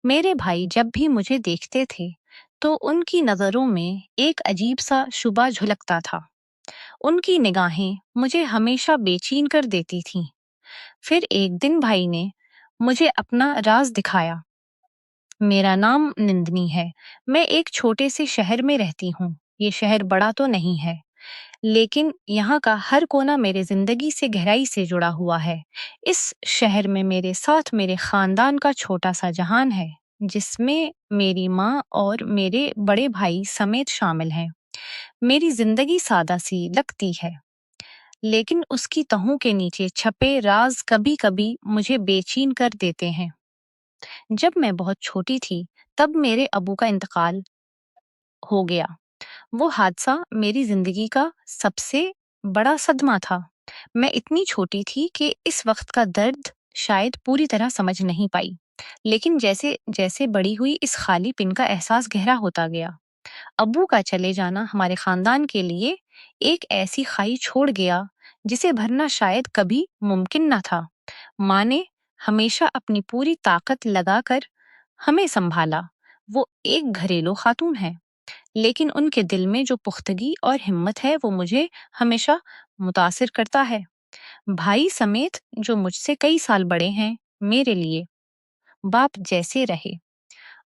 मेरे भाई जब भी मुझे देखते थे, तो उनकी नज़रों में एक अजीब-सा शुबा झलकता था। उनकी निगाहें मुझे हमेशा बेचैन कर देती थीं। फिर एक दिन भाई ने मुझे अपना राज दिखाया। मेरा नाम निंदनी है। मैं एक छोटे से शहर में रहती हूँ। ये शहर बड़ा तो नहीं है, लेकिन यहाँ का हर कोना मेरे जिंदगी से गहराई से जुड़ा हुआ है। इस शहर में मेरे साथ मेरे खानदान का छोटा सा जहान है, जिसमें मेरी माँ और मेरे बड़े भाई समेत शामिल हैं। मेरी जिंदगी सादा सी लगती है, लेकिन उसकी तहों के नीचे छपे राज कभी-कभी मुझे बेचैन कर देते हैं। जब मैं बहुत छोटी थी, तब मेरे अबू का इंतकाल हो गया। वो हादसा मेरी जिंदगी का सबसे बड़ा सदमा था। मैं इतनी छोटी थी कि इस वक्त का दर्द शायद पूरी तरह समझ नहीं पाई। लेकिन जैसे जैसे बड़ी हुई, इस खालीपन का एहसास गहरा होता गया। अब्बू का चले जाना हमारे खानदान के लिए एक ऐसी खाई छोड़ गया, जिसे भरना शायद कभी मुमकिन न था। माँ ने हमेशा अपनी पूरी ताकत लगाकर हमें संभाला। वो एक घरेलू खातून है, लेकिन उनके दिल में जो पुख्तगी और हिम्मत है, वो मुझे हमेशा मुतासिर करता है। भाई समेत जो मुझसे कई साल बड़े हैं, मेरे लिए बाप जैसे रहे।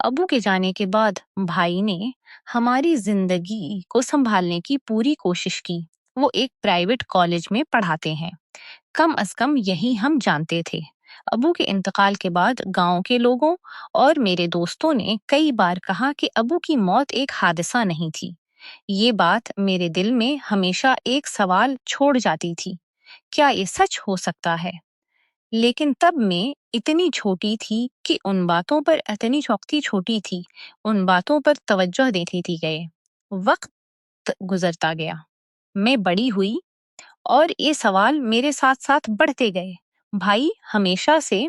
अबू के जाने के बाद भाई ने हमारी जिंदगी को संभालने की पूरी कोशिश की। वो एक प्राइवेट कॉलेज में पढ़ाते हैं, कम अज कम यही हम जानते थे। अबू के इंतकाल के बाद गांव के लोगों और मेरे दोस्तों ने कई बार कहा कि अबू की मौत एक हादसा नहीं थी। ये बात मेरे दिल में हमेशा एक सवाल छोड़ जाती थी, क्या ये सच हो सकता है? लेकिन तब मैं इतनी छोटी थी कि उन बातों पर इतनी चौकती छोटी थी, उन बातों पर तवज्जो देती थी गए। वक्त गुजरता गया, मैं बड़ी हुई और ये सवाल मेरे साथ साथ बढ़ते गए। भाई हमेशा से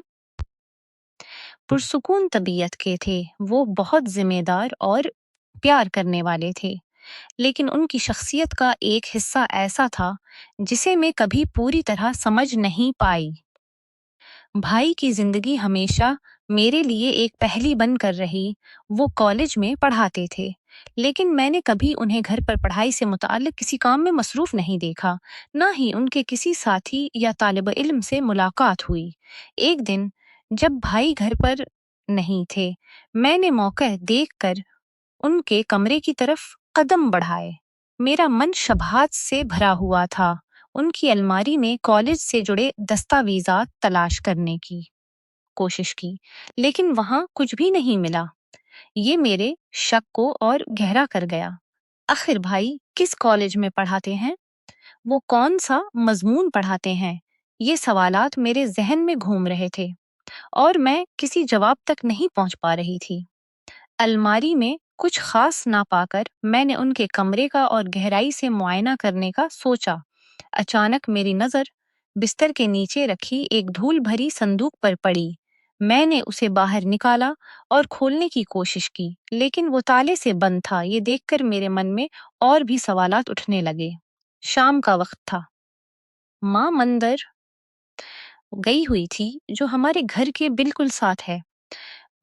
पुरसुकून तबीयत के थे। वो बहुत जिम्मेदार और प्यार करने वाले थे, लेकिन उनकी शख्सियत का एक हिस्सा ऐसा था जिसे मैं कभी पूरी तरह समझ नहीं पाई। भाई की जिंदगी हमेशा मेरे लिए एक पहेली बन कर रही। वो कॉलेज में पढ़ाते थे, लेकिन मैंने कभी उन्हें घर पर पढ़ाई से मुताल्लिक किसी काम में मसरूफ नहीं देखा। ना ही उनके किसी साथी या तालिब इल्म से मुलाकात हुई। एक दिन जब भाई घर पर नहीं थे, मैंने मौका देखकर उनके कमरे की तरफ कदम बढ़ाए। मेरा मन शबहात से भरा हुआ था। उनकी अलमारी में कॉलेज से जुड़े दस्तावेजात तलाश करने की कोशिश की, लेकिन वहां कुछ भी नहीं मिला। ये मेरे शक को और गहरा कर गया। आखिर भाई किस कॉलेज में पढ़ाते हैं? वो कौन सा मजमून पढ़ाते हैं? ये सवालात मेरे जहन में घूम रहे थे, और मैं किसी जवाब तक नहीं पहुंच पा रही थी। अलमारी में कुछ खास ना पाकर मैंने उनके कमरे का और गहराई से मुआयना करने का सोचा। अचानक मेरी नजर बिस्तर के नीचे रखी एक धूल भरी संदूक पर पड़ी। मैंने उसे बाहर निकाला और खोलने की कोशिश की, लेकिन वो ताले से बंद था। ये देखकर मेरे मन में और भी सवालात उठने लगे। शाम का वक्त था। माँ मंदिर गई हुई थी, जो हमारे घर के बिल्कुल साथ है।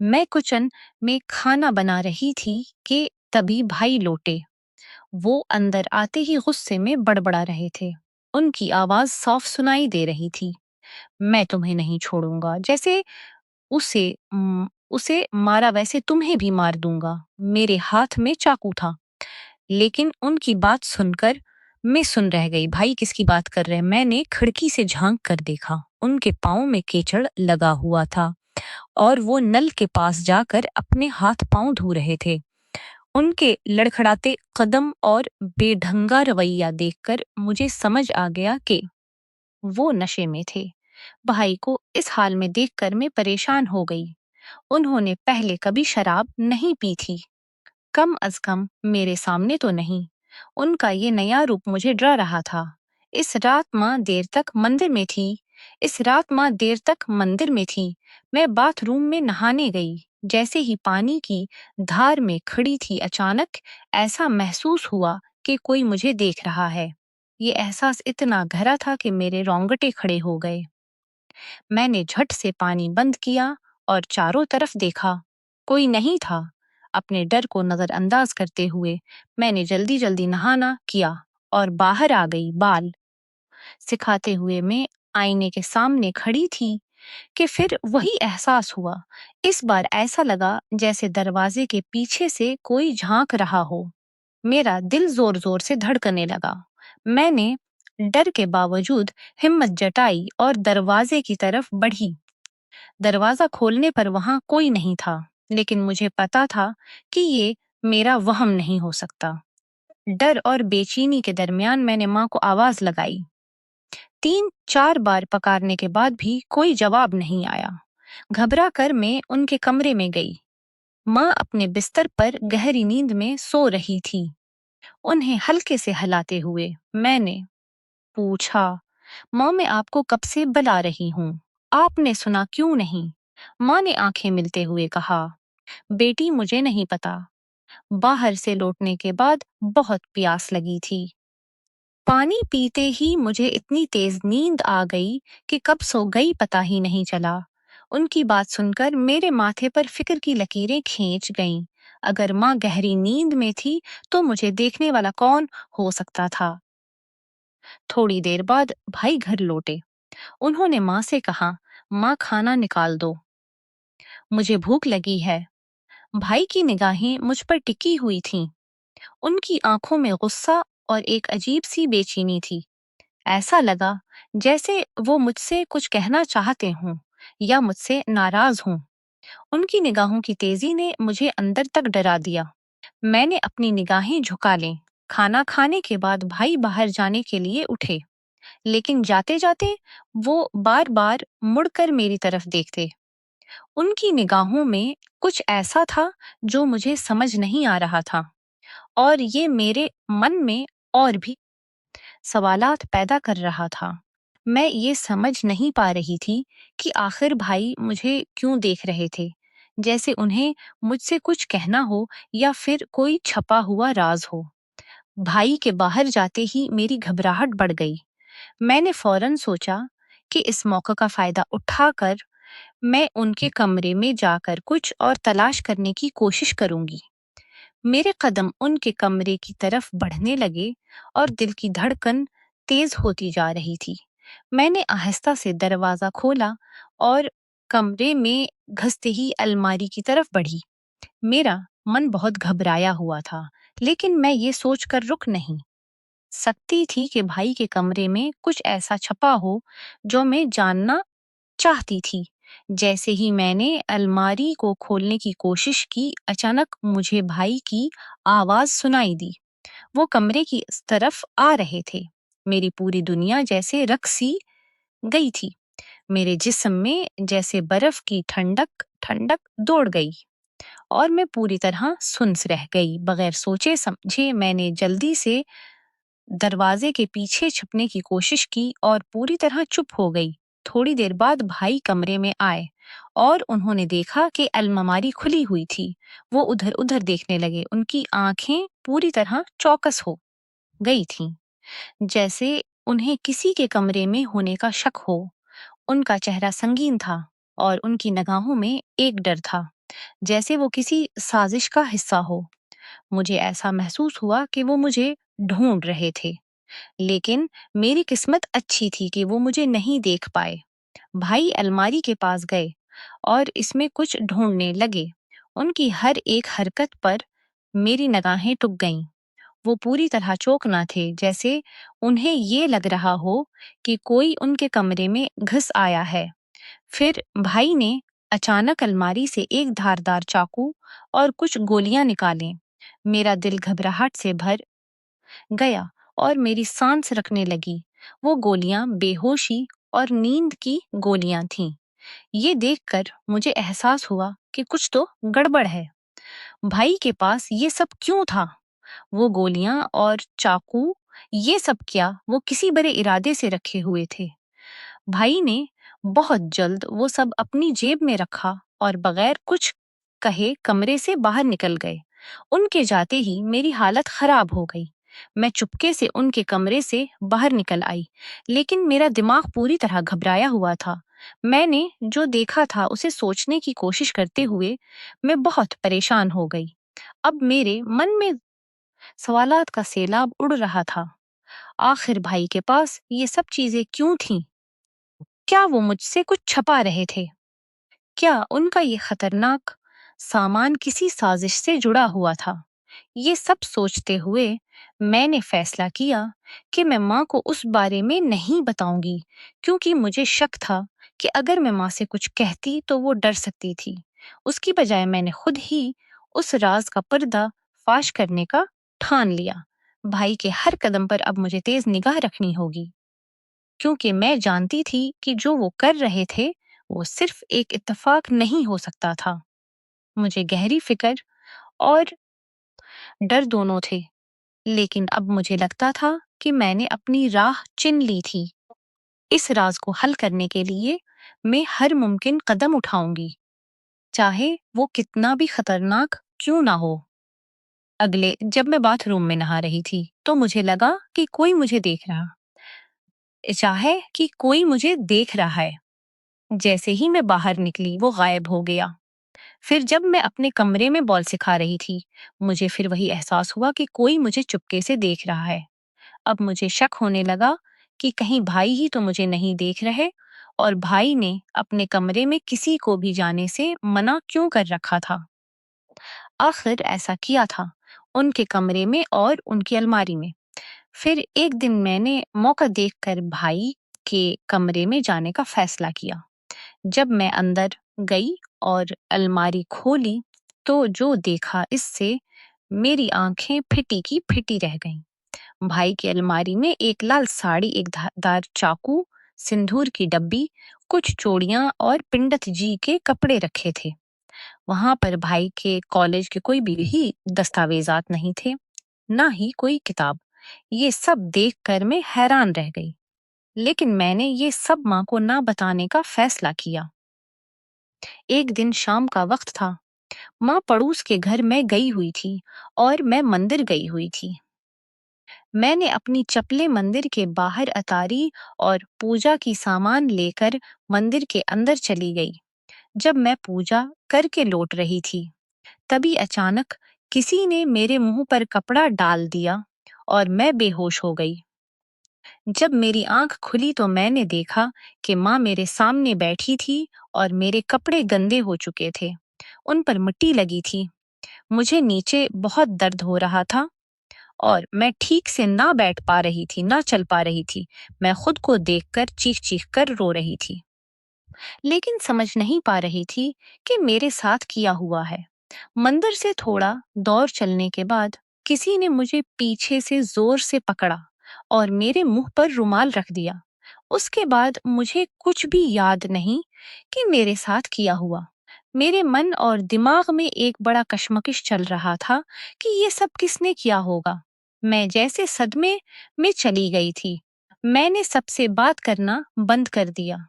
मैं किचन में खाना बना रही थी कि तभी भाई लौटे। वो अंदर आते ही गुस्से में बड़बड़ा रहे थे। उनकी आवाज साफ सुनाई दे रही थी, मैं तुम्हें नहीं छोड़ूंगा। जैसे उसे उसे मारा वैसे तुम्हें भी मार दूंगा। मेरे हाथ में चाकू था, लेकिन उनकी बात सुनकर मैं सुन रह गई। भाई किसकी बात कर रहे हैं? मैंने खिड़की से झांक कर देखा। उनके पाँव में कीचड़ लगा हुआ था, और वो नल के पास जाकर अपने हाथ पांव धो रहे थे। उनके लड़खड़ाते कदम और बेढंगा रवैया देखकर मुझे समझ आ गया कि वो नशे में थे। भाई को इस हाल में देखकर मैं परेशान हो गई। उन्होंने पहले कभी शराब नहीं पी थी, कम अज कम मेरे सामने तो नहीं। उनका ये नया रूप मुझे डरा रहा था। इस रात माँ देर तक मंदिर में थी। इस रात माँ देर तक मंदिर में थी। मैं बाथरूम में नहाने गई। जैसे ही पानी की धार में खड़ी थी, अचानक ऐसा महसूस हुआ कि कोई मुझे देख रहा है। ये एहसास इतना गहरा था कि मेरे रोंगटे खड़े हो गए। मैंने झट से पानी बंद किया और चारों तरफ देखा। कोई नहीं था। अपने डर को नजरअंदाज करते हुए मैंने जल्दी जल्दी नहाना किया और बाहर आ गई। बाल सिखाते हुए मैं आईने के सामने खड़ी थी कि फिर वही एहसास हुआ। इस बार ऐसा लगा जैसे दरवाजे के पीछे से कोई झांक रहा हो। मेरा दिल जोर जोर से धड़कने लगा। मैंने डर के बावजूद हिम्मत जताई और दरवाजे की तरफ बढ़ी। दरवाजा खोलने पर वहां कोई नहीं था, लेकिन मुझे पता था कि ये मेरा वहम नहीं हो सकता। डर और बेचैनी के दरमियान मैंने माँ को आवाज लगाई। 3-4 बार पकारने के बाद भी कोई जवाब नहीं आया। घबरा कर मैं उनके कमरे में गई। माँ अपने बिस्तर पर गहरी नींद में सो रही थी। उन्हें हल्के से हिलाते हुए मैंने पूछा, माँ मैं आपको कब से बुला रही हूँ, आपने सुना क्यों नहीं? माँ ने आंखें मिलते हुए कहा, बेटी मुझे नहीं पता। बाहर से लौटने के बाद बहुत प्यास लगी थी। पानी पीते ही मुझे इतनी तेज नींद आ गई कि कब सो गई पता ही नहीं चला। उनकी बात सुनकर मेरे माथे पर फिक्र की लकीरें खींच गईं। अगर माँ गहरी नींद में थी तो मुझे देखने वाला कौन हो सकता था? थोड़ी देर बाद भाई घर लौटे। उन्होंने माँ से कहा, माँ खाना निकाल दो, मुझे भूख लगी है। भाई की निगाहें मुझ पर टिकी हुई थीं। उनकी आंखों में गुस्सा और एक अजीब सी बेचैनी थी। ऐसा लगा जैसे वो मुझसे कुछ कहना चाहते हों या मुझसे नाराज हों। उनकी निगाहों की तेजी ने मुझे अंदर तक डरा दिया। मैंने अपनी निगाहें झुका लीं। खाना खाने के बाद भाई बाहर जाने के लिए उठे, लेकिन जाते जाते वो बार बार मुड़कर मेरी तरफ देखते। उनकी निगाहों में कुछ ऐसा था जो मुझे समझ नहीं आ रहा था, और ये मेरे मन में और भी सवालात पैदा कर रहा था। मैं ये समझ नहीं पा रही थी कि आखिर भाई मुझे क्यों देख रहे थे, जैसे उन्हें मुझसे कुछ कहना हो या फिर कोई छपा हुआ राज हो। भाई के बाहर जाते ही मेरी घबराहट बढ़ गई। मैंने फौरन सोचा कि इस मौके का फायदा उठाकर मैं उनके कमरे में जाकर कुछ और तलाश करने की कोशिश करूंगी। मेरे कदम उनके कमरे की तरफ बढ़ने लगे और दिल की धड़कन तेज होती जा रही थी। मैंने आहिस्ता से दरवाजा खोला और कमरे में घुसते ही अलमारी की तरफ बढ़ी। मेरा मन बहुत घबराया हुआ था, लेकिन मैं ये सोचकर रुक नहीं सकती थी कि भाई के कमरे में कुछ ऐसा छपा हो जो मैं जानना चाहती थी। जैसे ही मैंने अलमारी को खोलने की कोशिश की, अचानक मुझे भाई की आवाज सुनाई दी। वो कमरे की इस तरफ आ रहे थे। मेरी पूरी दुनिया जैसे रक सी गई थी। मेरे जिस्म में जैसे बर्फ की ठंडक ठंडक दौड़ गई और मैं पूरी तरह सुन्न रह गई। बगैर सोचे समझे मैंने जल्दी से दरवाजे के पीछे छुपने की कोशिश की और पूरी तरह चुप हो गई। थोड़ी देर बाद भाई कमरे में आए और उन्होंने देखा कि अलमारी खुली हुई थी। वो उधर उधर देखने लगे। उनकी आंखें पूरी तरह चौकस हो गई थीं, जैसे उन्हें किसी के कमरे में होने का शक हो। उनका चेहरा संगीन था और उनकी निगाहों में एक डर था, जैसे वो किसी साजिश का हिस्सा हो। मुझे ऐसा महसूस हुआ कि वो मुझे ढूंढ रहे थे, लेकिन मेरी किस्मत अच्छी थी कि वो मुझे नहीं देख पाए। भाई अलमारी के पास गए और इसमें कुछ ढूंढने लगे। उनकी हर एक हरकत पर मेरी निगाहें टिक गईं। वो पूरी तरह चौकना थे, जैसे उन्हें ये लग रहा हो कि कोई उनके कमरे में घुस आया है। फिर भाई ने अचानक अलमारी से एक धारदार चाकू और कुछ गोलियां निकालें। मेरा दिल घबराहट से भर गया और मेरी सांस रखने लगी। वो गोलियां बेहोशी और नींद की गोलियां थीं। ये देखकर मुझे एहसास हुआ कि कुछ तो गड़बड़ है। भाई के पास ये सब क्यों था? वो गोलियां और चाकू, ये सब क्या वो किसी बड़े इरादे से रखे हुए थे? भाई ने बहुत जल्द वो सब अपनी जेब में रखा और बगैर कुछ कहे कमरे से बाहर निकल गए। उनके जाते ही मेरी हालत खराब हो गई। मैं चुपके से उनके कमरे से बाहर निकल आई, लेकिन मेरा दिमाग पूरी तरह घबराया हुआ था। मैंने जो देखा था उसे सोचने की कोशिश करते हुए मैं बहुत परेशान हो गई। अब मेरे मन में सवालात का सैलाब उड़ रहा था। आखिर भाई के पास ये सब चीजें क्यों थीं? क्या वो मुझसे कुछ छुपा रहे थे? क्या उनका ये खतरनाक सामान किसी साजिश से जुड़ा हुआ था? ये सब सोचते हुए मैंने फैसला किया कि मैं माँ को उस बारे में नहीं बताऊंगी, क्योंकि मुझे शक था कि अगर मैं माँ से कुछ कहती तो वो डर सकती थी। उसकी बजाय मैंने खुद ही उस राज का पर्दा फाश करने का ठान लिया। भाई के हर कदम पर अब मुझे तेज निगाह रखनी होगी, क्योंकि मैं जानती थी कि जो वो कर रहे थे वो सिर्फ एक इत्तेफाक नहीं हो सकता था। मुझे गहरी फिक्र और डर दोनों थे, लेकिन अब मुझे लगता था कि मैंने अपनी राह चुन ली थी। इस राज को हल करने के लिए मैं हर मुमकिन कदम उठाऊंगी, चाहे वो कितना भी खतरनाक क्यों ना हो। जब मैं बाथरूम में नहा रही थी तो मुझे लगा कि कोई मुझे देख रहा है। जैसे ही मैं बाहर निकली वो गायब हो गया। फिर जब मैं अपने कमरे में बॉल सिखा रही थी, मुझे फिर वही एहसास हुआ कि कोई मुझे चुपके से देख रहा है। अब मुझे शक होने लगा कि कहीं भाई ही तो मुझे नहीं देख रहे, और भाई ने अपने कमरे में किसी को भी जाने से मना क्यों कर रखा था। आखिर ऐसा किया था उनके कमरे में और उनकी अलमारी में। फिर एक दिन मैंने मौका देखकर भाई के कमरे में जाने का फैसला किया। जब मैं अंदर गई और अलमारी खोली तो जो देखा, इससे मेरी आंखें फिटी की फिटी रह गईं। भाई की अलमारी में एक लाल साड़ी, एक धारदार चाकू, सिंदूर की डब्बी, कुछ चूड़ियां और पंडित जी के कपड़े रखे थे। वहां पर भाई के कॉलेज के कोई भी दस्तावेजात नहीं थे, ना ही कोई किताब। ये सब देखकर मैं हैरान रह गई, लेकिन मैंने ये सब माँ को ना बताने का फैसला किया। एक दिन शाम का वक्त था। माँ पड़ोस के घर में गई हुई थी और मैं मंदिर गई हुई थी। मैंने अपनी चप्पलें मंदिर के बाहर उतारी और पूजा की सामान लेकर मंदिर के अंदर चली गई। जब मैं पूजा करके लौट रही थी, तभी अचानक किसी ने मेरे मुंह पर कपड़ा डाल दिया और मैं बेहोश हो गई। जब मेरी आंख खुली तो मैंने देखा कि माँ मेरे सामने बैठी थी और मेरे कपड़े गंदे हो चुके थे। उन पर मिट्टी लगी थी। मुझे नीचे बहुत दर्द हो रहा था और मैं ठीक से ना बैठ पा रही थी, ना चल पा रही थी। मैं खुद को देखकर चीख-चीख कर रो रही थी, लेकिन समझ नहीं पा रही थी कि मेरे साथ किया हुआ है। मंदिर से थोड़ा दौर चलने के बाद किसी ने मुझे पीछे से जोर से पकड़ा और मेरे मुंह पर रुमाल रख दिया। उसके बाद मुझे कुछ भी याद नहीं कि मेरे साथ किया हुआ। मेरे मन और दिमाग में एक बड़ा कश्मकश चल रहा था कि ये सब किसने किया होगा। मैं जैसे सदमे में चली गई थी। मैंने सबसे बात करना बंद कर दिया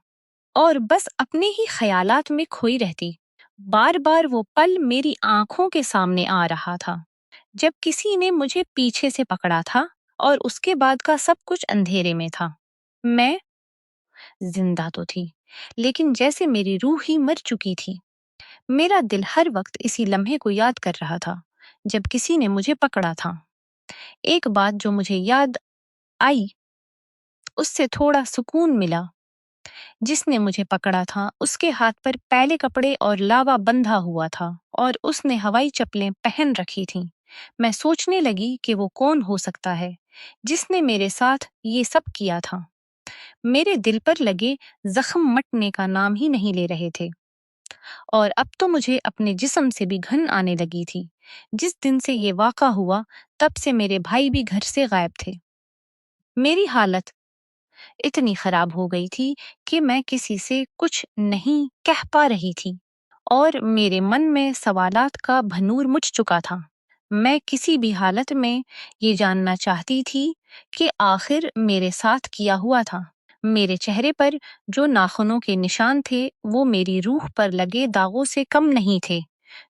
और बस अपने ही ख्यालात में खोई रहती। बार-बार वो पल मेरी आंखों के सामने आ रहा था, जब किसी ने मुझे पीछे से पकड़ा था और उसके बाद का सब कुछ अंधेरे में था। मैं जिंदा तो थी, लेकिन जैसे मेरी रूह ही मर चुकी थी। मेरा दिल हर वक्त इसी लम्हे को याद कर रहा था, जब किसी ने मुझे पकड़ा था। एक बात जो मुझे याद आई, उससे थोड़ा सुकून मिला। जिसने मुझे पकड़ा था उसके हाथ पर पहले कपड़े और लावा बंधा हुआ था और उसने हवाई चप्पलें पहन रखी थीं। मैं सोचने लगी कि वो कौन हो सकता है जिसने मेरे साथ ये सब किया था। मेरे दिल पर लगे जख्म मटने का नाम ही नहीं ले रहे थे, और अब तो मुझे अपने जिस्म से भी घिन आने लगी थी। जिस दिन से ये वाक़ा हुआ, तब से मेरे भाई भी घर से गायब थे। मेरी हालत इतनी खराब हो गई थी कि मैं किसी से कुछ नहीं कह पा रही थी और मेरे मन में सवालात का भनूर मुझ चुका था। मैं किसी भी हालत में ये जानना चाहती थी कि आखिर मेरे साथ किया हुआ था। मेरे चेहरे पर जो नाखूनों के निशान थे, वो मेरी रूह पर लगे दागों से कम नहीं थे,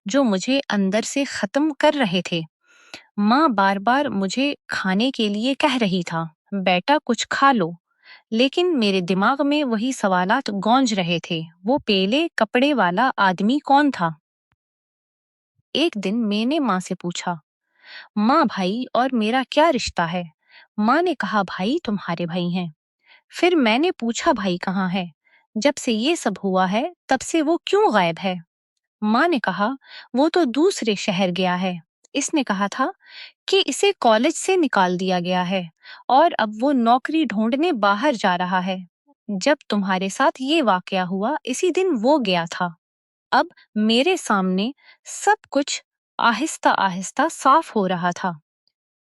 जो मुझे अंदर से खत्म कर रहे थे। माँ बार बार मुझे खाने के लिए कह रही था, बेटा कुछ खा लो, लेकिन मेरे दिमाग में वही सवालात गूंज रहे थे। वो पीले कपड़े वाला आदमी कौन था? एक दिन मैंने माँ से पूछा, माँ भाई और मेरा क्या रिश्ता है? माँ ने कहा भाई तुम्हारे भाई हैं। फिर मैंने पूछा भाई कहाँ है? जब से ये सब हुआ है तब से वो क्यों गायब है? माँ ने कहा वो तो दूसरे शहर गया है। इसने कहा था कि इसे कॉलेज से निकाल दिया गया है और अब वो नौकरी ढूंढने बाहर जा रहा है। जब तुम्हारे साथ ये वाकया हुआ इसी दिन वो गया था। अब मेरे सामने सब कुछ आहिस्ता आहिस्ता साफ हो रहा था,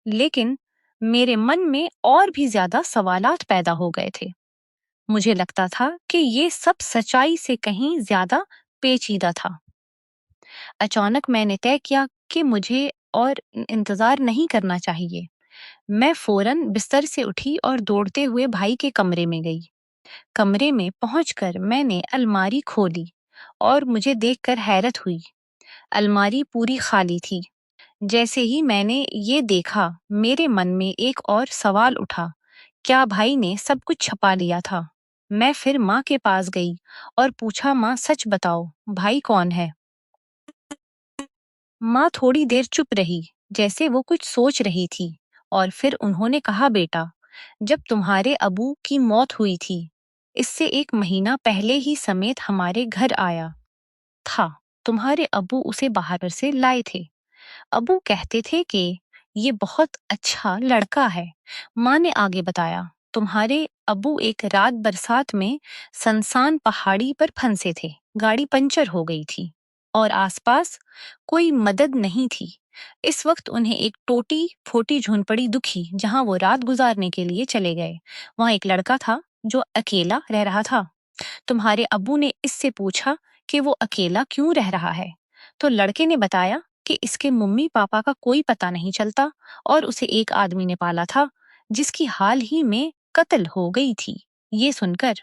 लेकिन मेरे मन में और भी ज्यादा सवालात पैदा हो गए थे। मुझे लगता था कि ये सब सच्चाई से कहीं ज्यादा पेचीदा था। अचानक मैंने तय किया कि मुझे और इंतजार नहीं करना चाहिए। मैं फौरन बिस्तर से उठी और दौड़ते हुए भाई के कमरे में गई। कमरे में पहुंचकर मैंने अलमारी खोली और मुझे देखकर हैरत हुई। अलमारी पूरी खाली थी। जैसे ही मैंने ये देखा, मेरे मन में एक और सवाल उठा, क्या भाई ने सब कुछ छुपा लिया था? मैं फिर माँ के पास गई और पूछा, माँ सच बताओ, भाई कौन है? माँ थोड़ी देर चुप रही, जैसे वो कुछ सोच रही थी, और फिर उन्होंने कहा, बेटा, जब तुम्हारे अबू की मौत हुई थी, इससे 1 महीना पहले ही समेत हमारे घर आया था। तुम्हारे अबू उसे बाहर से लाए थे। अबू कहते थे कि ये बहुत अच्छा लड़का है। माँ ने आगे बताया, तुम्हारे अबू एक रात बरसात में सनसान पहाड़ी पर फंसे थे। गाड़ी पंचर हो गई थी और आसपास कोई मदद नहीं थी। इस वक्त उन्हें एक टूटी फोटी झोंपड़ी दुखी, जहां वो रात गुजारने के लिए चले गए। वहां एक लड़का था जो अकेला रह रहा था। तुम्हारे अब्बू ने इससे पूछा कि वो अकेला क्यों रह रहा है। तो लड़के ने बताया कि इसके मम्मी पापा का कोई पता नहीं चलता और उसे एक आदमी ने पाला था जिसकी हाल ही में कत्ल हो गई थी। ये सुनकर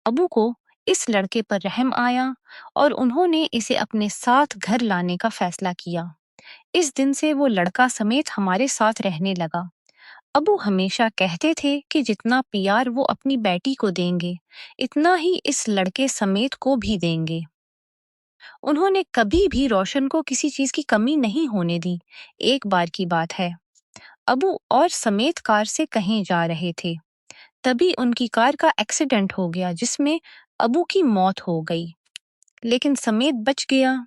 अबू को इस लड़के पर रहम आया और उन्होंने इसे अपने साथ घर लाने का फैसला किया। इस दिन से वो लड़का समेत हमारे साथ रहने लगा। अबू हमेशा कहते थे कि जितना प्यार वो अपनी बेटी को देंगे, इतना ही इस लड़के समेत को भी देंगे। उन्होंने कभी भी रोशन को किसी चीज की कमी नहीं होने दी। एक बार की बात है, अबू और समेत कार से कहीं जा रहे थे। तभी उनकी कार का एक्सीडेंट हो गया जिसमें अबू की मौत हो गई, लेकिन समेत बच गया।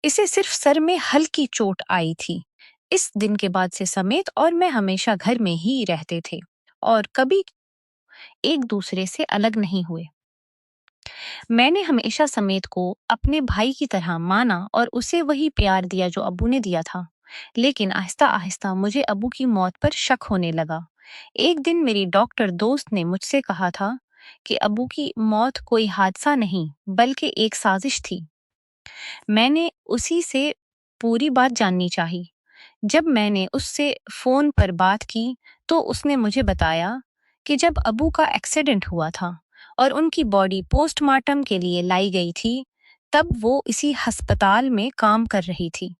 इसे सिर्फ सर में हल्की चोट आई थी। इस दिन के बाद से समेत और मैं हमेशा घर में ही रहते थे और कभी एक दूसरे से अलग नहीं हुए। मैंने हमेशा समेत को अपने भाई की तरह माना और उसे वही प्यार दिया जो अब्बू ने दिया था। लेकिन आहिस्ता आहिस्ता मुझे अब्बू की मौत पर शक होने लगा। एक दिन मेरी डॉक्टर दोस्त ने मुझसे कहा था कि अब्बू की मौत कोई हादसा नहीं बल्कि एक साजिश थी। मैंने उसी से पूरी बात जाननी चाही। जब मैंने उससे फोन पर बात की तो उसने मुझे बताया कि जब अबू का एक्सीडेंट हुआ था और उनकी बॉडी पोस्टमार्टम के लिए लाई गई थी, तब वो इसी अस्पताल में काम कर रही थी।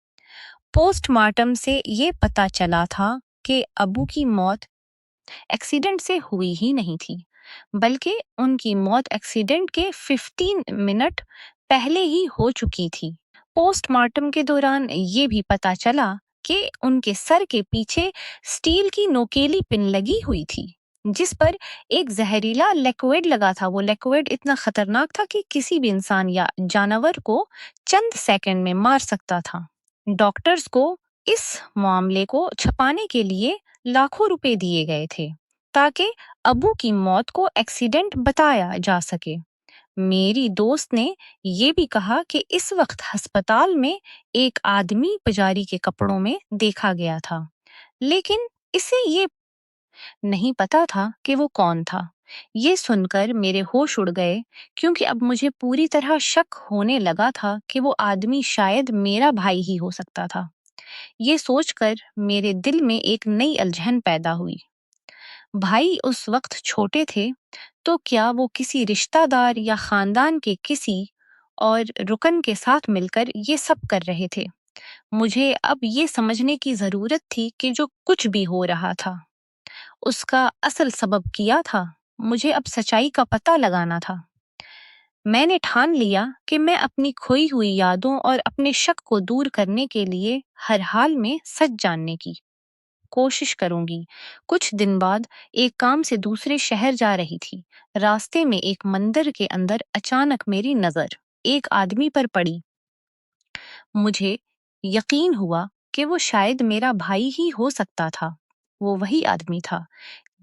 पोस्टमार्टम से ये पता चला था कि अबू की मौत एक्सीडेंट से हुई ही नहीं थी, बल्कि उनकी मौत एक्सीडेंट के 15 मिनट पहले ही हो चुकी थी। पोस्टमार्टम के दौरान ये भी पता चला कि उनके सर के पीछे स्टील की नोकीली पिन लगी हुई थी, जिस पर एक जहरीला लिक्विड लगा था। वो लिक्विड इतना खतरनाक था कि किसी भी इंसान या जानवर को चंद सेकंड में मार सकता था। डॉक्टर्स को इस मामले को छुपाने के लिए लाखों रुपए दिए गए थे ताकि अबू की मौत को एक्सीडेंट बताया जा सके। मेरी दोस्त ने ये भी कहा कि इस वक्त अस्पताल में एक आदमी पुजारी के कपड़ों में देखा गया था, लेकिन इसे ये नहीं पता था कि वो कौन था। ये सुनकर मेरे होश उड़ गए, क्योंकि अब मुझे पूरी तरह शक होने लगा था कि वो आदमी शायद मेरा भाई ही हो सकता था। ये सोचकर मेरे दिल में एक नई उलझन पैदा हुई। भाई उस वक्त छोटे थे, तो क्या वो किसी रिश्तेदार या खानदान के किसी और रुकन के साथ मिलकर ये सब कर रहे थे? मुझे अब ये समझने की जरूरत थी कि जो कुछ भी हो रहा था उसका असल सबब किया था। मुझे अब सच्चाई का पता लगाना था। मैंने ठान लिया कि मैं अपनी खोई हुई यादों और अपने शक को दूर करने के लिए हर हाल में सच जानने की कोशिश करूंगी। कुछ दिन बाद एक काम से दूसरे शहर जा रही थी। रास्ते में एक मंदिर के अंदर अचानक मेरी नजर एक आदमी पर पड़ी। मुझे यकीन हुआ कि वो शायद मेरा भाई ही हो सकता था। वो वही आदमी था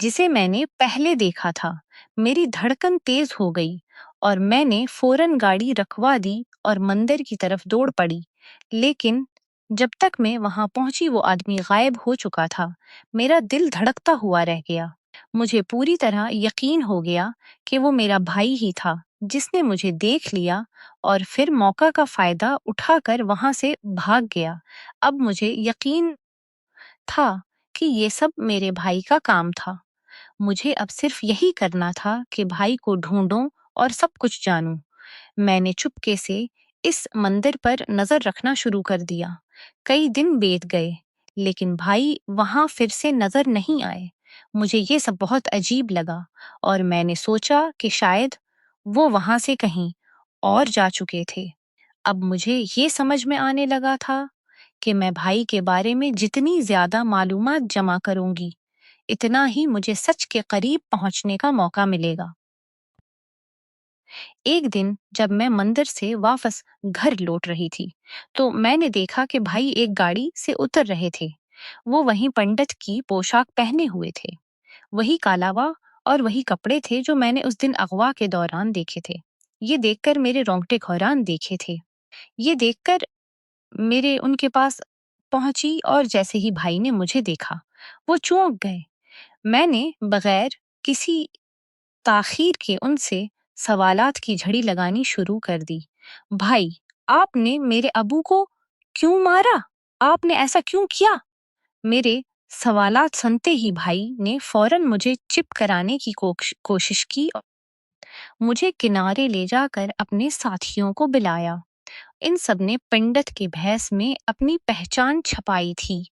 जिसे मैंने पहले देखा था। मेरी धड़कन तेज हो गई और मैंने फौरन गाड़ी रखवा दी और मंदिर की तरफ दौड़ पड़ी। लेकिन जब तक मैं वहां पहुंची वो आदमी गायब हो चुका था। मेरा दिल धड़कता हुआ रह गया। मुझे पूरी तरह यकीन हो गया कि वो मेरा भाई ही था जिसने मुझे देख लिया और फिर मौका का फायदा उठाकर वहां से भाग गया। अब मुझे यकीन था कि ये सब मेरे भाई का काम था। मुझे अब सिर्फ यही करना था कि भाई को ढूंढूं और सब कुछ जानूं। मैंने चुपके से इस मंदिर पर नजर रखना शुरू कर दिया। कई दिन बीत गए, लेकिन भाई वहां फिर से नजर नहीं आए। मुझे ये सब बहुत अजीब लगा और मैंने सोचा कि शायद वो वहां से कहीं और जा चुके थे। अब मुझे ये समझ में आने लगा था कि मैं भाई के बारे में जितनी ज्यादा मालूमात जमा करूंगी, इतना ही मुझे सच के करीब पहुंचने का मौका मिलेगा। एक दिन जब मैं मंदिर से वापस घर लौट रही थी, तो मैंने देखा कि भाई एक गाड़ी से उतर रहे थे। वो वही पंडित की पोशाक पहने हुए थे, वही कालावा और वही कपड़े थे जो मैंने उस दिन अगवा के दौरान देखे थे। ये देखकर मेरे रोंगटे खौरान देखे थे। ये देखकर मेरे उनके पास पहुंची और जैसे ही भाई ने मुझे देखा, वो चौंक गए। मैंने बगैर किसी ताखीर के उनसे सवालात की झड़ी लगानी शुरू कर दी। भाई, आपने मेरे अबू को क्यों मारा? आपने ऐसा क्यों किया? मेरे सवालात सुनते ही भाई ने फौरन मुझे चिप कराने की कोशिश की और मुझे किनारे ले जाकर अपने साथियों को बुलाया। इन सब ने पंडित के भेष में अपनी पहचान छपाई थी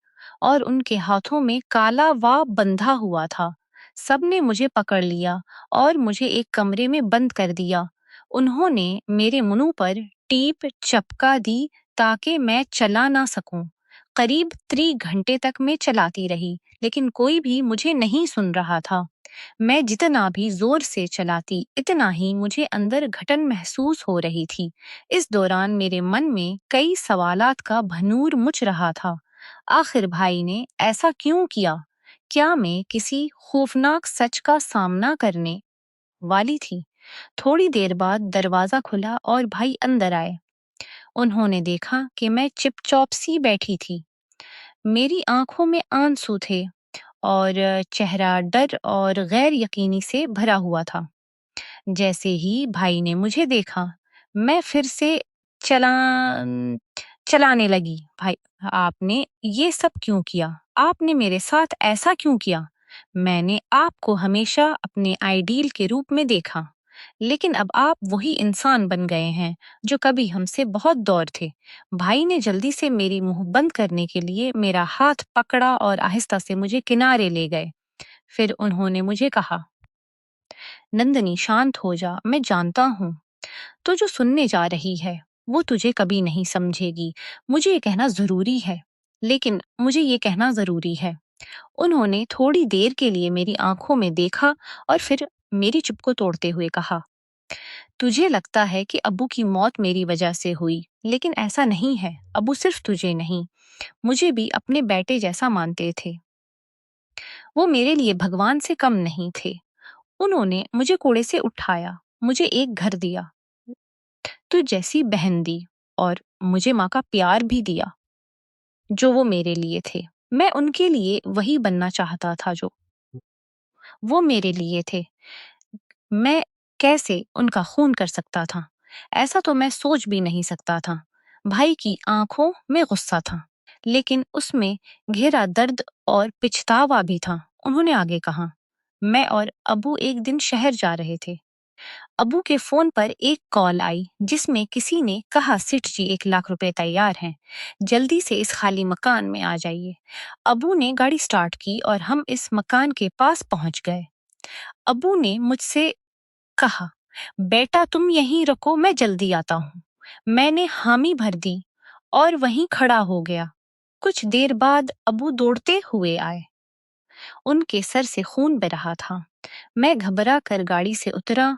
और उनके हाथों में काला वा बंधा हुआ था। सबने मुझे पकड़ लिया और मुझे एक कमरे में बंद कर दिया। उन्होंने मेरे मुंह पर टीप चपका दी ताकि मैं चला ना सकूं। करीब 3 घंटे तक मैं चलाती रही, लेकिन कोई भी मुझे नहीं सुन रहा था। मैं जितना भी जोर से चलाती, इतना ही मुझे अंदर घटन महसूस हो रही थी। इस दौरान मेरे मन में कई सवालात का भनूर मुच रहा था। आखिर भाई ने ऐसा क्यों किया? क्या मैं किसी खौफनाक सच का सामना करने वाली थी? थोड़ी देर बाद दरवाजा खुला और भाई अंदर आए। उन्होंने देखा कि मैं चिपचॉप सी बैठी थी। मेरी आंखों में आंसू थे और चेहरा डर और गैर यकीनी से भरा हुआ था। जैसे ही भाई ने मुझे देखा, मैं फिर से चलान चलाने लगी। भाई, आपने ये सब क्यों किया? आपने मेरे साथ ऐसा क्यों किया? मैंने आपको हमेशा अपने आइडियल के रूप में देखा, लेकिन अब आप वही इंसान बन गए हैं जो कभी हमसे बहुत दूर थे। भाई ने जल्दी से मेरी मुंह बंद करने के लिए मेरा हाथ पकड़ा और आहिस्ता से मुझे किनारे ले गए। फिर उन्होंने मुझे कहा, नंदनी शांत हो जा, मैं जानता हूँ तो जो सुनने जा रही है वो तुझे कभी नहीं समझेगी। मुझे ये कहना जरूरी है, लेकिन मुझे ये कहना जरूरी है। उन्होंने थोड़ी देर के लिए मेरी आंखों में देखा और फिर मेरी चुप को तोड़ते हुए कहा, तुझे लगता है कि अब्बू की मौत मेरी वजह से हुई, लेकिन ऐसा नहीं है। अब्बू सिर्फ तुझे नहीं, मुझे भी अपने बेटे जैसा मानते थे। वो मेरे लिए भगवान से कम नहीं थे। उन्होंने मुझे कोड़े से उठाया, मुझे एक घर दिया, तो जैसी बहन दी और मुझे माँ का प्यार भी दिया जो वो मेरे लिए थे। मैं उनके लिए वही बनना चाहता था जो वो मेरे लिए थे। मैं कैसे उनका खून कर सकता था? ऐसा तो मैं सोच भी नहीं सकता था। भाई की आंखों में गुस्सा था, लेकिन उसमें गहरा दर्द और पछतावा भी था। उन्होंने आगे कहा, मैं और अबू एक दिन शहर जा रहे थे। अबू के फोन पर एक कॉल आई जिसमें किसी ने कहा, सेठ जी 1 लाख रुपए तैयार हैं, जल्दी से इस खाली मकान में आ जाइए। अबू ने गाड़ी स्टार्ट की और हम इस मकान के पास पहुंच गए। अबू ने मुझसे कहा, बेटा तुम यहीं रखो, मैं जल्दी आता हूँ। मैंने हामी भर दी और वहीं खड़ा हो गया। कुछ देर बाद अबू दौड़ते हुए आए। उनके सर से खून बह रहा था। मैं घबरा कर गाड़ी से उतरा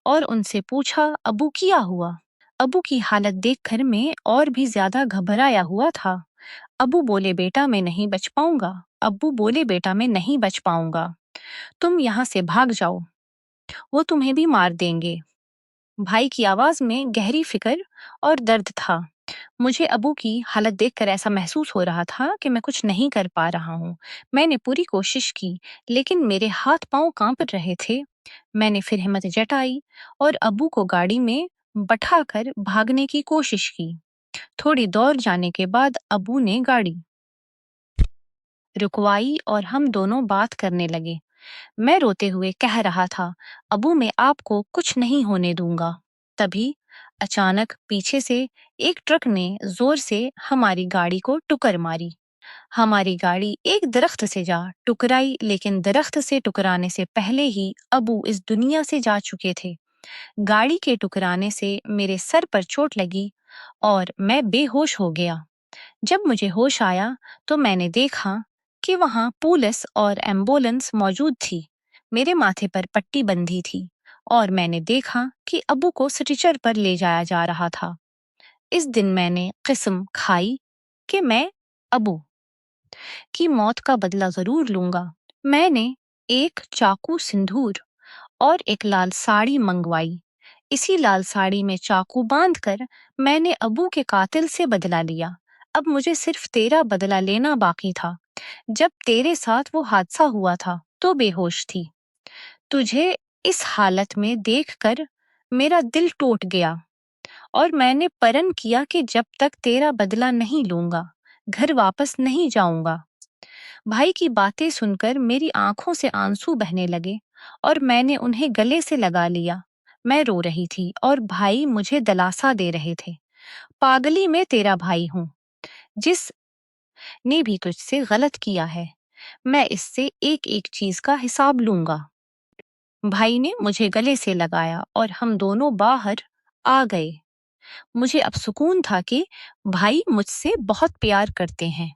और उनसे पूछा, अबू क्या हुआ? अबू की हालत देखकर मैं और भी ज्यादा घबराया हुआ था। अबू बोले, बेटा मैं नहीं बच पाऊंगा। अबू बोले, बेटा मैं नहीं बच पाऊंगा, तुम यहाँ से भाग जाओ, वो तुम्हें भी मार देंगे। भाई की आवाज में गहरी फिक्र और दर्द था। मुझे अबू की हालत देखकर ऐसा महसूस हो रहा था कि मैं कुछ नहीं कर पा रहा हूँ। मैंने पूरी कोशिश की, लेकिन मेरे हाथ पांव कांप रहे थे। मैंने फिर हिम्मत जुटाई और अबू को गाड़ी में बैठाकर भागने की कोशिश की। थोड़ी दूर जाने के बाद अबू ने गाड़ी रुकवाई और हम दोनों बात करने लगे। मैं रोते हुए कह रहा था, अबू मैं आपको कुछ नहीं होने दूंगा। तभी अचानक पीछे से एक ट्रक ने जोर से हमारी गाड़ी को टक्कर मारी। हमारी गाड़ी एक दरख्त से जा टकराई, लेकिन दरख्त से टकराने से पहले ही अबू इस दुनिया से जा चुके थे। गाड़ी के टकराने से मेरे सर पर चोट लगी और मैं बेहोश हो गया। जब मुझे होश आया तो मैंने देखा कि वहां पुलिस और एम्बुलेंस मौजूद थी। मेरे माथे पर पट्टी बंधी थी और मैंने देखा कि अबू को स्ट्रेचर पर ले जाया जा रहा था। इस दिन मैंने कसम खाई कि मैं अबू की मौत का बदला जरूर लूंगा। मैंने एक चाकू, सिंदूर और एक लाल साड़ी मंगवाई। इसी लाल साड़ी में चाकू बांधकर मैंने अबू के कातिल से बदला लिया। अब मुझे सिर्फ तेरा बदला लेना बाकी था। जब तेरे साथ वो हादसा हुआ था तो बेहोश थी। तुझे इस हालत में देखकर मेरा दिल टूट गया और मैंने प्रण किया कि जब तक तेरा बदला नहीं लूंगा, घर वापस नहीं जाऊंगा। भाई की बातें सुनकर मेरी आंखों से आंसू बहने लगे और मैंने उन्हें गले से लगा लिया। मैं रो रही थी और भाई मुझे दिलासा दे रहे थे, पागली मैं तेरा भाई हूँ, जिसने भी तुझसे गलत किया है, मैं इससे एक एक चीज का हिसाब लूंगा। भाई ने मुझे गले से लगाया और हम दोनों बाहर आ गए। मुझे अब सुकून था कि भाई मुझसे बहुत प्यार करते हैं।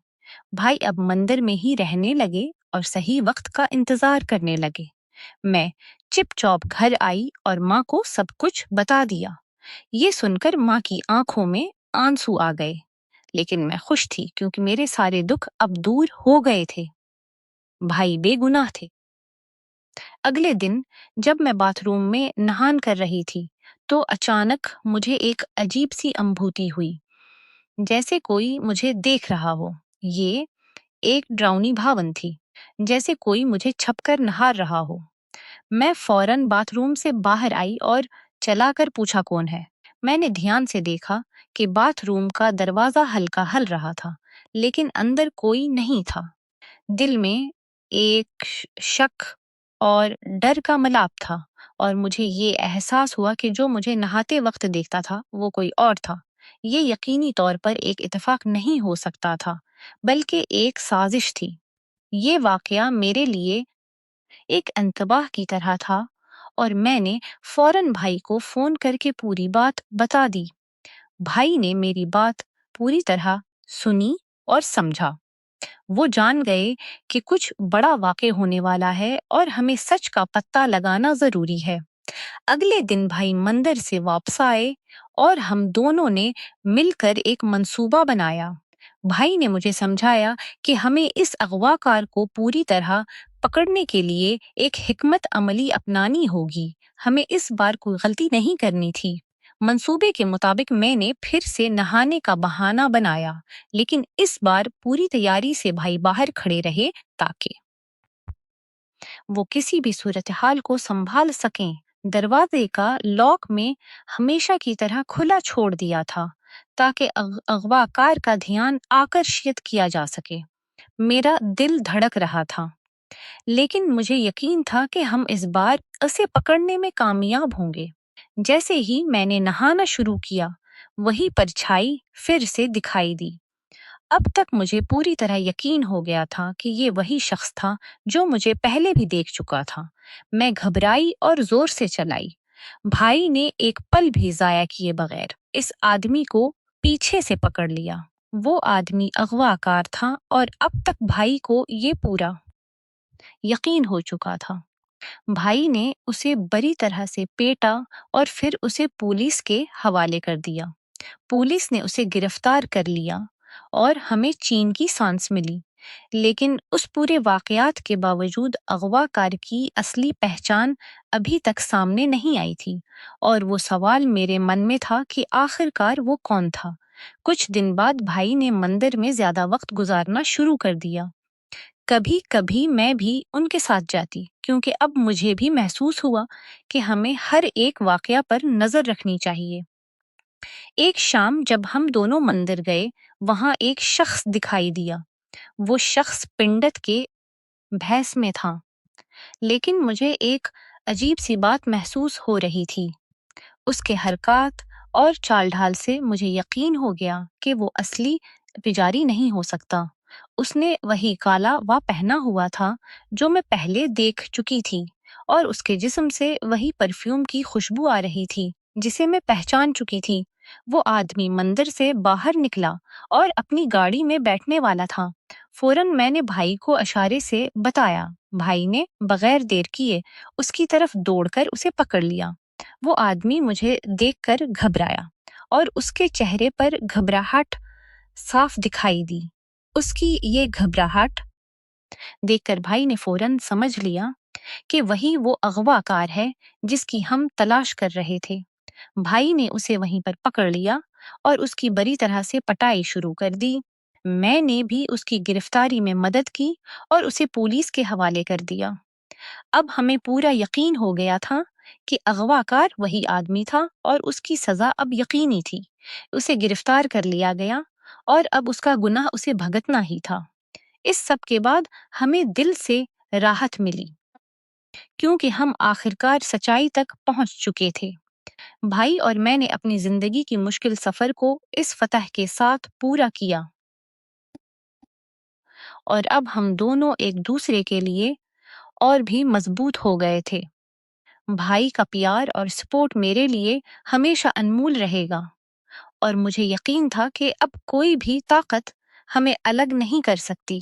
भाई अब मंदिर में ही रहने लगे और सही वक्त का इंतजार करने लगे। मैं चिपचाप घर आई और माँ को सब कुछ बता दिया। ये सुनकर माँ की आंखों में आंसू आ गए, लेकिन मैं खुश थी क्योंकि मेरे सारे दुख अब दूर हो गए थे। भाई बेगुनाह थे। अगले दिन जब मैं बाथरूम में नहान कर रही थी तो अचानक मुझे एक अजीब सी अनुभूति हुई, जैसे कोई मुझे देख रहा हो। ये एक डरावनी भावन थी, जैसे कोई मुझे छपकर निहार रहा हो। मैं फौरन बाथरूम से बाहर आई और चलाकर पूछा, कौन है? मैंने ध्यान से देखा कि बाथरूम का दरवाजा हल्का हल रहा था, लेकिन अंदर कोई नहीं था। दिल में एक शक और डर का मिलाप था और मुझे ये एहसास हुआ कि जो मुझे नहाते वक्त देखता था वो कोई और था। ये यकीनी तौर पर एक इत्तेफाक नहीं हो सकता था, बल्कि एक साजिश थी। ये वाकया मेरे लिए एक इंतबाह की तरह था और मैंने फौरन भाई को फोन करके पूरी बात बता दी। भाई ने मेरी बात पूरी तरह सुनी और समझा। वो जान गए कि कुछ बड़ा वाक़या होने वाला है और हमें सच का पता लगाना जरूरी है। अगले दिन भाई मंदिर से वापस आए और हम दोनों ने मिलकर एक मंसूबा बनाया। भाई ने मुझे समझाया कि हमें इस अगवाकार को पूरी तरह पकड़ने के लिए एक हिकमत अमली अपनानी होगी। हमें इस बार कोई गलती नहीं करनी थी। मंसूबे के मुताबिक मैंने फिर से नहाने का बहाना बनाया, लेकिन इस बार पूरी तैयारी से भाई बाहर खड़े रहे ताकि वो किसी भी सूरत हाल को संभाल सकें। दरवाजे का लॉक में हमेशा की तरह खुला छोड़ दिया था ताकि अगवाकार का ध्यान आकर्षित किया जा सके। मेरा दिल धड़क रहा था। लेकिन मुझे यकीन था कि हम इस बार उसे पकड़ने में कामयाब होंगे। जैसे ही मैंने नहाना शुरू किया, वही परछाई फिर से दिखाई दी। अब तक मुझे पूरी तरह यकीन हो गया था कि ये वही शख्स था जो मुझे पहले भी देख चुका था। मैं घबराई और जोर से चलाई। भाई ने एक पल भी जाया किए बगैर इस आदमी को पीछे से पकड़ लिया। वो आदमी अगवाकार था और अब तक भाई को ये पूरा यकीन हो चुका था। भाई ने उसे बड़ी तरह से पेटा और फिर उसे पुलिस के हवाले कर दिया। पुलिस ने उसे गिरफ्तार कर लिया और हमें चीन की सांस मिली। लेकिन उस पूरे वाकयात के बावजूद अगवाकार की असली पहचान अभी तक सामने नहीं आई थी और वो सवाल मेरे मन में था कि आखिरकार वो कौन था। कुछ दिन बाद भाई ने मंदिर में ज्यादा वक्त गुजारना शुरू कर दिया। कभी कभी मैं भी उनके साथ जाती क्योंकि अब मुझे भी महसूस हुआ कि हमें हर एक वाकया पर नजर रखनी चाहिए। एक शाम जब हम दोनों मंदिर गए, वहां एक शख्स दिखाई दिया। वो शख्स पिंडत के भैस में था, लेकिन मुझे एक अजीब सी बात महसूस हो रही थी। उसके हरकत और चाल ढाल से मुझे यकीन हो गया कि वो असली पुजारी नहीं हो सकता। उसने वही काला वा पहना हुआ था जो मैं पहले देख चुकी थी, और उसके जिस्म से वही परफ्यूम की खुशबू आ रही थी जिसे मैं पहचान चुकी थी। वो आदमी मंदिर से बाहर निकला और अपनी गाड़ी में बैठने वाला था। फौरन मैंने भाई को इशारे से बताया। भाई ने बगैर देर किए उसकी तरफ दौड़कर उसे पकड़ लिया। वो आदमी मुझे देखकर घबराया और उसके चेहरे पर घबराहट साफ दिखाई दी। उसकी ये घबराहट देखकर भाई ने फौरन समझ लिया कि वही वो अगवाकार है जिसकी हम तलाश कर रहे थे। भाई ने उसे वहीं पर पकड़ लिया और उसकी बड़ी तरह से पटाई शुरू कर दी। मैंने भी उसकी गिरफ्तारी में मदद की और उसे पुलिस के हवाले कर दिया। अब हमें पूरा यकीन हो गया था कि अगवाकार वही आदमी था और उसकी सजा अब यकीनी थी। उसे गिरफ्तार कर लिया गया और अब उसका गुनाह उसे भुगतना ही था। इस सब के बाद हमें दिल से राहत मिली क्योंकि हम आखिरकार सच्चाई तक पहुंच चुके थे। भाई और मैंने अपनी जिंदगी की मुश्किल सफर को इस फतह के साथ पूरा किया और अब हम दोनों एक दूसरे के लिए और भी मजबूत हो गए थे। भाई का प्यार और सपोर्ट मेरे लिए हमेशा अनमोल रहेगा और मुझे यकीन था कि अब कोई भी ताकत हमें अलग नहीं कर सकती।